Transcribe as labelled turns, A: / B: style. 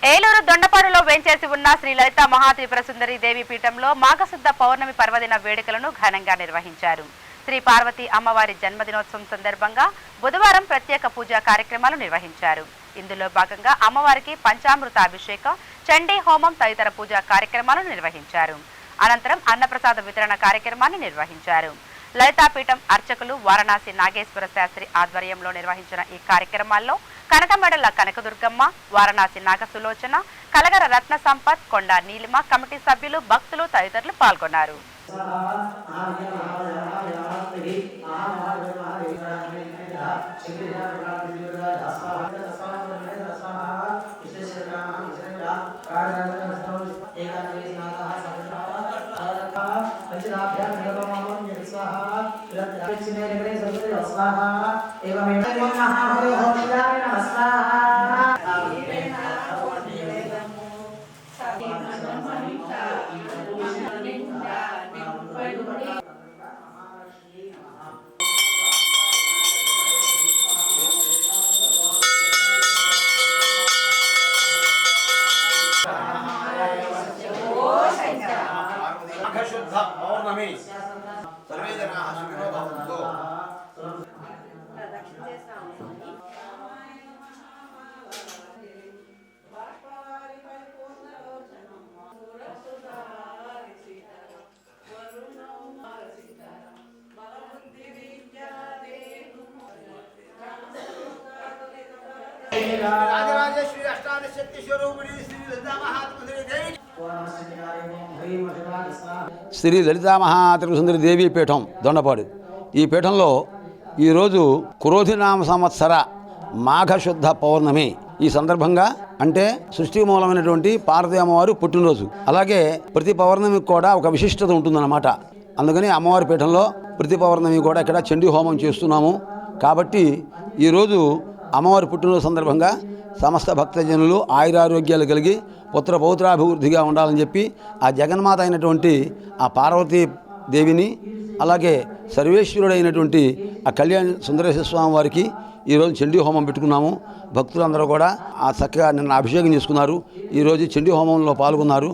A: ఏలూరు దొండపాడులో వేంచేసి ఉన్న శ్రీ లలితా మహాత్రిపుర సుందరి దేవి పీఠంలో మాఘశుద్ధ పౌర్ణమి పర్వదిన వేడుకలను ఘనంగా నిర్వహించారు. శ్రీ పార్వతి అమ్మవారి జన్మదినోత్సవం సందర్భంగా బుధవారం ప్రత్యేక పూజా కార్యక్రమాలు నిర్వహించారు. ఇందులో భాగంగా అమ్మవారికి పంచామృతాభిషేకం, చండీ హోమం తదితర పూజా కార్యక్రమాలను నిర్వహించారు. అనంతరం అన్నప్రసాద వితరణ కార్యక్రమాన్ని నిర్వహించారు. లలితాపీఠం అర్చకులు వారణాసి నాగేశ్వర శాస్త్రి ఆధ్వర్యంలో నిర్వహించిన ఈ కార్యక్రమాల్లో కనకమెడల కనకదుర్గమ్మ, వారణాసి నాగసులోచన, కలగర రత్న సంపత్, కొండ నీలిమ కమిటీ సభ్యులు, భక్తులు తదితరులు పాల్గొన్నారు.
B: పౌర్ణమి సర్వే జనాః సుఖినో భవంతు. రాజరాజేశ్వరి అష్టాదశక్తి స్వరూపిణి శ్రీ లలితా మహాత్రిపుర దేవి
C: శ్రీ లలితా మహాత్రిపుర సుందరి దేవి పీఠం దొండపాడు. ఈ పీఠంలో ఈరోజు క్రోధినామ సంవత్సర మాఘశుద్ధ పౌర్ణమి. ఈ సందర్భంగా అంటే సృష్టి మూలమైనటువంటి పార్వతీ అమ్మవారు పుట్టినరోజు. అలాగే ప్రతి పౌర్ణమికి కూడా ఒక విశిష్టత ఉంటుందన్నమాట. అందుకని అమ్మవారి పీఠంలో ప్రతి పౌర్ణమి కూడా ఇక్కడ చండీ హోమం చేస్తున్నాము. కాబట్టి ఈరోజు అమ్మవారి పుట్టినరోజు సందర్భంగా సమస్త భక్తజనులు ఆయురారోగ్యాలు కలిగి పుత్ర పౌత్రాభివృద్ధిగా ఉండాలని చెప్పి ఆ జగన్మాత అయినటువంటి ఆ పార్వతీ దేవిని, అలాగే సర్వేశ్వరుడైనటువంటి ఆ కళ్యాణ సుందరేశ్వర స్వామి వారికి ఈరోజు చండీ హోమం పెట్టుకున్నాము. భక్తులందరూ కూడా ఆ చక్కగా నిన్న అభిషేకం చేసుకున్నారు. ఈరోజు చండీ హోమంలో పాల్గొన్నారు.